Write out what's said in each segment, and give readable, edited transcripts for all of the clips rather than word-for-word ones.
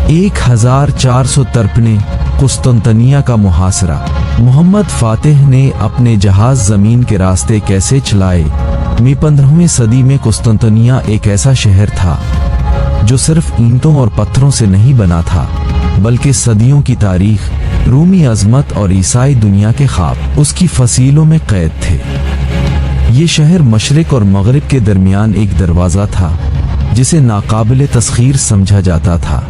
1453 कुस्तुनतनिया का मुहासरा। मोहम्मद फातिह ने अपने जहाज जमीन के रास्ते कैसे चलाए। 15वीं सदी में कुस्तुनतनिया एक ऐसा शहर था जो सिर्फ ईंटों और पत्थरों से नहीं बना था, बल्कि सदियों की तारीख, रूमी अजमत और ईसाई दुनिया के ख्वाब उसकी फसीलों में कैद थे। ये शहर मशरिक और मगरिब के दरमियान एक दरवाज़ा था जिसे नाकाबिले तस्खीर समझा जाता था।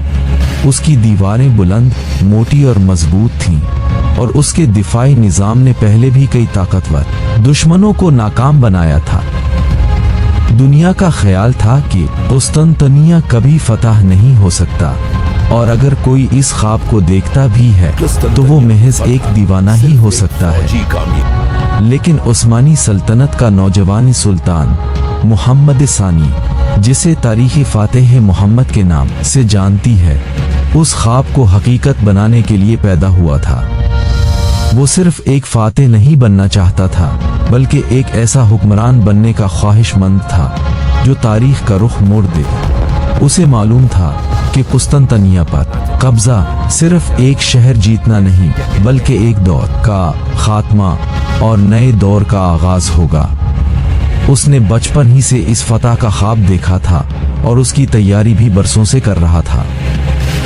उसकी दीवारें बुलंद, मोटी और मजबूत थीं, और उसके दिफाई निज़ाम ने पहले भी कई ताकतवर दुश्मनों को नाकाम बनाया था। दुनिया का ख्याल था कि कुस्तुनतनिया कभी फतह नहीं हो सकता, और अगर कोई इस ख्वाब को देखता भी है तो वो महज एक दीवाना ही हो सकता है। लेकिन उस्मानी सल्तनत का नौजवान सुल्तान मुहम्मद सानी, जिसे तारीख़ फातिह मोहम्मद के नाम से जानती है, उस ख्वाब को हकीकत बनाने के लिए पैदा हुआ था। वो सिर्फ एक फातिह नहीं बनना चाहता था, बल्कि एक ऐसा हुक्मरान बनने का ख्वाहिशमंद था जो तारीख का रुख मोड़ दे। उसे मालूम था कि कुस्तुनतनिया पर कब्जा सिर्फ एक शहर जीतना नहीं, बल्कि एक दौर का खात्मा और नए दौर का आगाज होगा। उसने बचपन ही से इस फतह का ख्वाब देखा था और उसकी तैयारी भी बरसों से कर रहा था।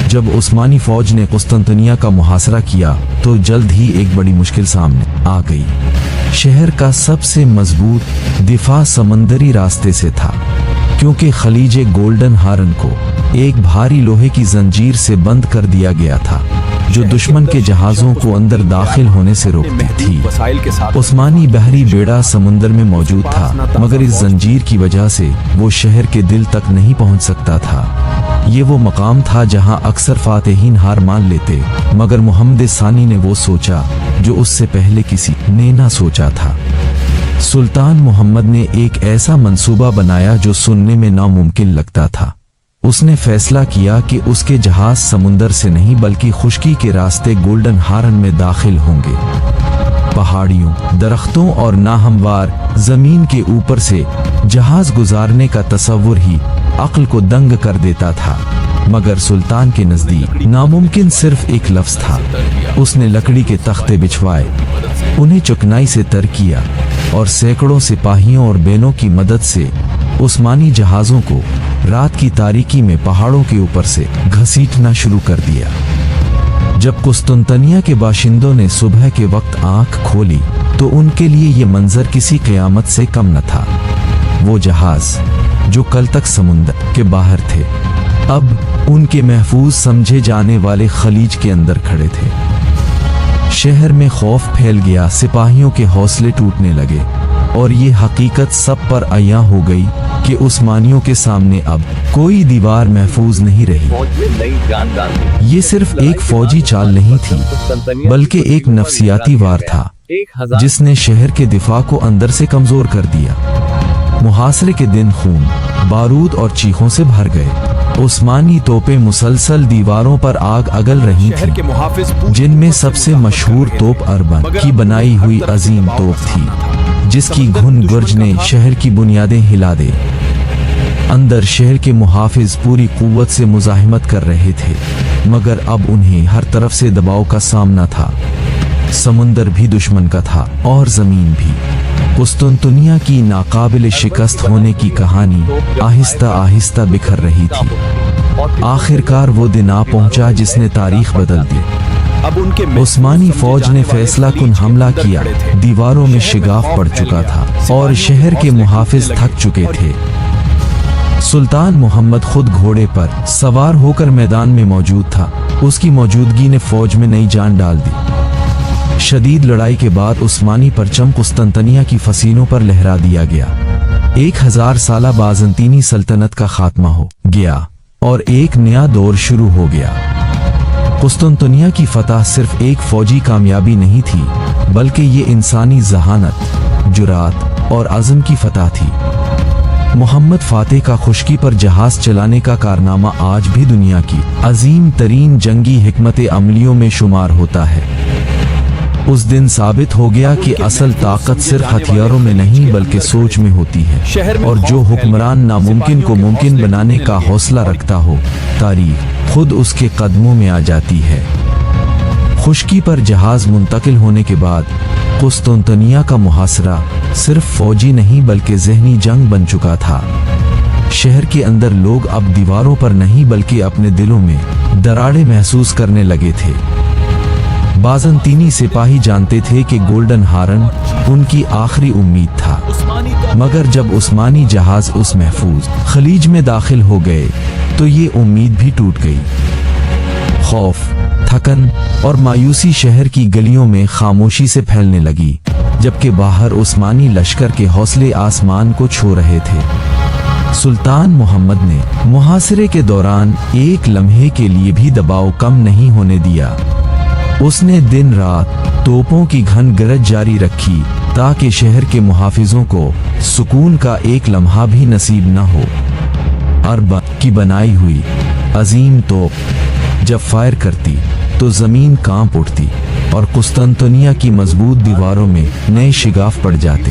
जब उस्मानी फौज ने कुस्तुनतनिया का मुहासरा किया तो जल्द ही एक बड़ी मुश्किल सामने आ गई। शहर का सबसे मजबूत दिफा समंदरी रास्ते से था, क्योंकि खलीज गोल्डन हारन को एक भारी लोहे की जंजीर से बंद कर दिया गया था, जो दुश्मन के जहाज़ों को अंदर दाखिल होने से रोकती थी। उस्मानी बहरी बेड़ा समुंदर में मौजूद था, मगर इस जंजीर की वजह से वो शहर के दिल तक नहीं पहुंच सकता था। ये वो मकाम था जहां अक्सर फातिहीन हार मान लेते, मगर मोहम्मद सानी ने वो सोचा जो उससे पहले किसी ने ना सोचा था। सुल्तान मोहम्मद ने एक ऐसा मंसूबा बनाया जो सुनने में नामुमकिन लगता था। उसने फैसला किया कि उसके जहाज समुंदर से नहीं बल्कि खुश्की के रास्ते गोल्डन हारन में दाखिल होंगे। पहाड़ियों, दरख्तों और नाहमवार जमीन के ऊपर से जहाज गुजारने का तसव्वुर ही अक्ल को दंग कर देता था, मगर सुल्तान के नजदीक नामुमकिन सिर्फ एक लफ्ज था। उसने लकड़ी के तख्ते बिछवाए, उन्हें चुकनाई से तर किया और सैकड़ों सिपाहियों और बैलों की मदद से उस्मानी जहाज़ों को रात की तारीकी में पहाड़ों के ऊपर से घसीटना शुरू कर दिया। जब कुस्तुनतनिया के बाशिंदों ने सुबह के वक्त आंख खोली तो उनके लिए ये मंजर किसी क़यामत से कम न था। वो जहाज जो कल तक समुंदर के बाहर थे, अब उनके महफूज समझे जाने वाले खलीज के अंदर खड़े थे। शहर में खौफ फैल गया, सिपाहियों के हौसले टूटने लगे, और ये हकीकत सब पर अयां हो गई कि उस्मानियों के सामने अब कोई दीवार महफूज नहीं रही। ये सिर्फ एक फौजी चाल नहीं थी, बल्कि एक नफसियाती वार था जिसने शहर के दिफा को अंदर से कमजोर कर दिया। मुहासरे के दिन खून, बारूद और चीखों से भर गए। उस्मानी तोपें मुसलसल दीवारों पर आग अगल रही थीं, जिनमें सबसे मशहूर तोप अरबन की बनाई हुई अजीम तोप थी, जिसकी घुन गुर्ज ने शहर की बुनियादें हिला दे। अंदर शहर के मुहाफिज पूरी कुव्वत से मुजाहिमत कर रहे थे, मगर अब उन्हें हर तरफ से दबाव का सामना था। समुंदर भी दुश्मन का था और जमीन भी। कुस्तुनतनिया की नाकाबिल शिकस्त होने की कहानी आहिस्ता आहिस्ता बिखर रही थी। आखिरकार वो दिन आ पहुंचा जिसने तारीख बदल दी। उस्मानी फौज ने फैसला कुन हमला किया। दीवारों में शिगाफ पड़ चुका था और शहर के मुहाफिज थक चुके थे। सुल्तान मोहम्मद खुद घोड़े पर सवार होकर मैदान में मौजूद था। उसकी मौजूदगी ने फौज में नई जान डाल दी। शदीद लड़ाई के बाद उस्मानी परचम कुस्तुनतनिया की फसीलों पर लहरा दिया गया। 1000 साला बाज़ंतीनी सल्तनत का खात्मा हो गया और एक नया दौर शुरू हो गया। कुस्तुनतनिया की फतह सिर्फ एक फौजी कामयाबी नहीं थी, बल्कि ये इंसानी जहानत, जुरात और अज़म की फतह थी। मोहम्मद फातिह का खुश्की पर जहाज चलाने का कारनामा आज भी दुनिया की अजीम तरीन जंगी हिकमत अमलियों में शुमार होता है। उस दिन साबित हो गया कि असल ताकत सिर्फ हथियारों में नहीं बल्कि सोच में होती है, और जो हुक्मरान नामुमकिन को मुमकिन बनाने का हौसला रखता हो, तारीख खुद उसके कदमों में आ जाती है। खुश्की पर जहाज मुंतकिल होने के बाद कुस्तुनतनिया का मुहासरा सिर्फ फौजी नहीं बल्कि ज़हनी जंग बन चुका था। शहर के अंदर लोग अब दीवारों पर नहीं बल्कि अपने दिलों में दरारें महसूस करने लगे थे। बाज़ंतीनी सिपाही जानते थे कि गोल्डन हारन उनकी आखिरी उम्मीद था, मगर जब उस्मानी जहाज उस महफूज खलीज में दाखिल हो गए तो ये उम्मीद भी टूट गई। खौफ, थकन और मायूसी शहर की गलियों में खामोशी से फैलने लगी, जबकि बाहर उस्मानी लश्कर के हौसले आसमान को छू रहे थे। सुल्तान मोहम्मद ने मुहासरे के दौरान एक लम्हे के लिए भी दबाव कम नहीं होने दिया। उसने दिन रात तोपों की घन गरज जारी रखी ताकि शहर के मुहाफिजों को सुकून का एक लम्हा भी नसीब न हो। अरब की बनाई हुई अजीम तोप जब फायर करती तो जमीन कांप उठती और कुस्तुनतनिया की मजबूत दीवारों में नए शिगाफ पड़ जाते।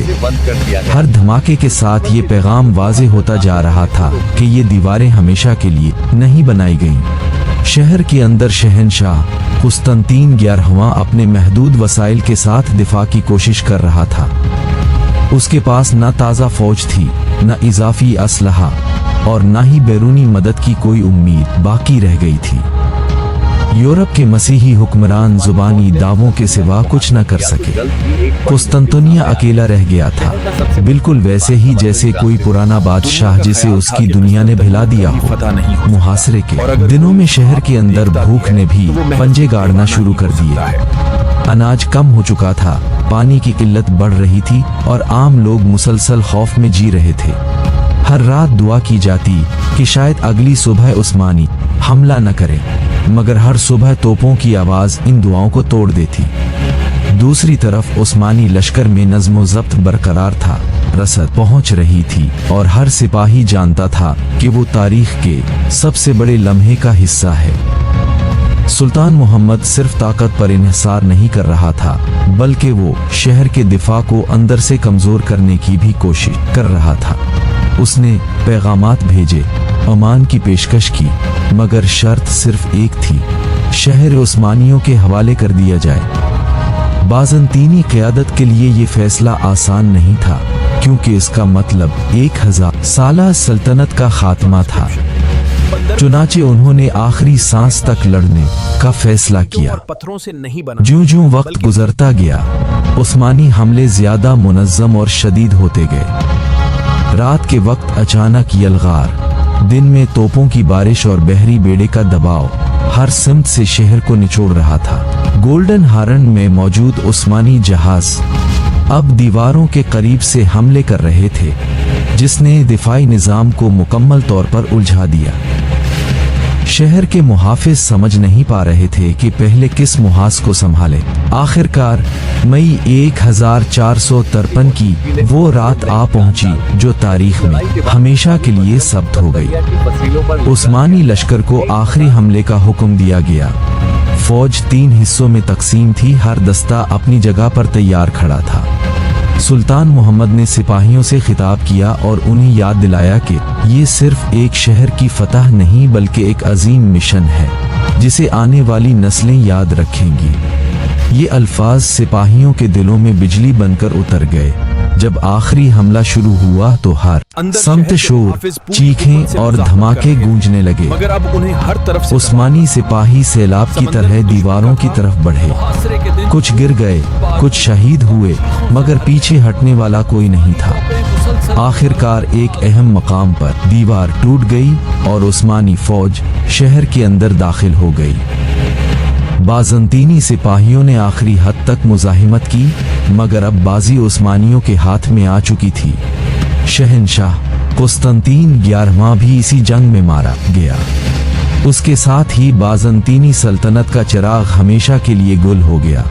हर धमाके के साथ ये पैगाम वाज़ेह होता जा रहा था कि ये दीवारें हमेशा के लिए नहीं बनाई गईं। शहर के अंदर शहंशाह कुस्तुनतीन 11वां अपने महदूद वसाइल के साथ दिफा की कोशिश कर रहा था। उसके पास न ताज़ा फौज थी, न इजाफी असलहा और न ही बैरूनी मदद की कोई उम्मीद बाकी रह गई थी। यूरोप के मसीही हुक्मरान जुबानी दावों के सिवा कुछ न कर सके। कुस्तुनतनिया अकेला रह गया था, बिल्कुल वैसे ही जैसे कोई पुराना बादशाह जिसे उसकी दुनिया ने भिला दिया हो। मुहासरे के दिनों में शहर के अंदर भूख ने भी पंजे गाड़ना शुरू कर दिए। अनाज कम हो चुका था, पानी की किल्लत बढ़ रही थी और आम लोग मुसलसल खौफ में जी रहे थे। हर रात दुआ की जाती कि शायद अगली सुबह उस्मानी हमला न करे, मगर हर सुबह तोपों की आवाज इन दुआओं को तोड़ देती। दूसरी तरफ उस्मानी लश्कर में नज़्म ज़ब्त बरकरार था, रसद पहुंच रही थी और हर सिपाही जानता था कि वो तारीख के सबसे बड़े लम्हे का हिस्सा है। सुल्तान मोहम्मद सिर्फ ताकत पर इन्हिसार नहीं कर रहा था, बल्कि वो शहर के दिफा को अंदर से कमजोर करने की भी कोशिश कर रहा था। उसने पैगामात भेजे, अमान की पेशकश की, मगर शर्त सिर्फ एक थी, शहर उस्मानियों के हवाले कर दिया जाए। बाज़ंतीनी क़यादत के लिए ये फैसला आसान नहीं था, क्योंकि इसका मतलब 1000 साला सल्तनत का खात्मा था। चुनाचे उन्होंने आखिरी सांस तक लड़ने का फैसला किया। ज्यों-ज्यों वक्त गुजरता गया, उस्मानी हमले ज्यादा मुनज़्ज़म और शदीद होते गए। रात के वक्त अचानक यलगार, दिन में तोपों की बारिश और बहरी बेड़े का दबाव हर सिमत से शहर को निचोड़ रहा था। गोल्डन हारन में मौजूद उस्मानी जहाज अब दीवारों के करीब से हमले कर रहे थे, जिसने दिफाई निज़ाम को मुकम्मल तौर पर उलझा दिया। शहर के मुहाफिज समझ नहीं पा रहे थे कि पहले किस मुहाज को संभाले। आखिरकार मई 1453 की वो रात आ पहुंची जो तारीख में हमेशा के लिए सब्त हो गई। उस्मानी लश्कर को आखिरी हमले का हुक्म दिया गया। फौज 3 हिस्सों में तकसीम थी, हर दस्ता अपनी जगह पर तैयार खड़ा था। सुल्तान मोहम्मद ने सिपाहियों से खिताब किया और उन्हें याद दिलाया कि ये सिर्फ एक शहर की फतह नहीं बल्कि एक अजीम मिशन है जिसे आने वाली नस्लें याद रखेंगी। ये अल्फाज सिपाहियों के दिलों में बिजली बनकर उतर गए। जब आखिरी हमला शुरू हुआ तो हर समत शोर, चीखें और धमाके गूंजने लगे। मगर अब उन्हें हर तरफ से उस्मानी सिपाही सैलाब की तरह दीवारों की तरफ बढ़े। कुछ गिर गए, कुछ शहीद हुए, मगर पीछे हटने वाला कोई नहीं था। आखिरकार एक अहम मकाम पर दीवार टूट गई और उस्मानी फौज शहर के अंदर दाखिल हो गई। बाज़ंतीनी सिपाहियों ने आखिरी हद तक मुज़ाहिमत की, मगर अब बाजी उस्मानियों के हाथ में आ चुकी थी। शहंशाह कुस्तुनतीन 11वां भी इसी जंग में मारा गया। उसके साथ ही बाज़ंतीनी सल्तनत का चिराग हमेशा के लिए गुल हो गया।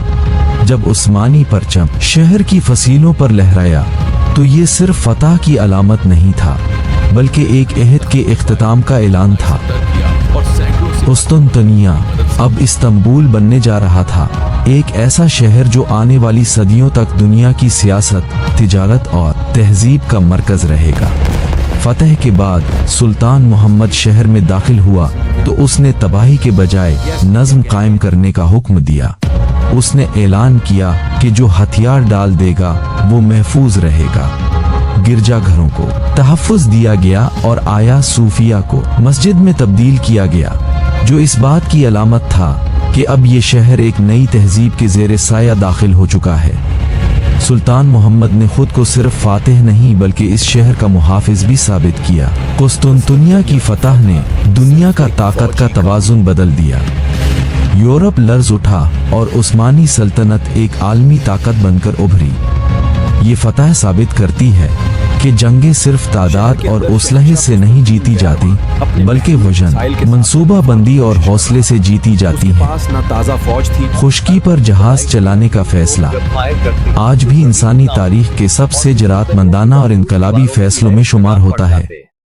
जब उस्मानी परचम शहर की फसीलों पर लहराया तो ये सिर्फ फतह की अलामत नहीं था, बल्कि एक अहद के इख्तिताम का ऐलान था। कुस्तुंतनिया अब इस्तांबुल बनने जा रहा था, एक ऐसा शहर जो आने वाली सदियों तक दुनिया की सियासत, तिजारत और तहजीब का मरकज रहेगा। फतह के बाद सुल्तान मोहम्मद शहर में दाखिल हुआ तो उसने तबाही के बजाय नज्म कायम करने का हुक्म दिया। उसने ऐलान किया कि जो हथियार डाल देगा वो महफूज रहेगा। गिरजाघरों को तहफ़्फ़ुज़ दिया गया और आया सूफिया को मस्जिद में तब्दील किया गया, जो इस बात की अलामत था कि अब ये शहर एक नई तहजीब के ज़ेरे साया दाखिल हो चुका है। सुल्तान मोहम्मद ने खुद को सिर्फ फातिह नहीं बल्कि इस शहर का मुहाफिज भी साबित किया। कुस्तुंतनिया की फतह ने दुनिया का ताकत का तवाज़ुन बदल दिया। यूरोप लर्ज़ उठा और उस्मानी सल्तनत एक आलमी ताकत बनकर उभरी। ये फतह साबित करती है कि जंगें सिर्फ तादाद और उसलहे से नहीं जीती जाती बल्कि वजन, मंसूबा बंदी और हौसले से जीती जाती हैं। खुश्की पर जहाज चलाने का फैसला आज भी इंसानी तारीख के सबसे जरातमंदाना और इनकलाबी फैसलों में शुमार होता है।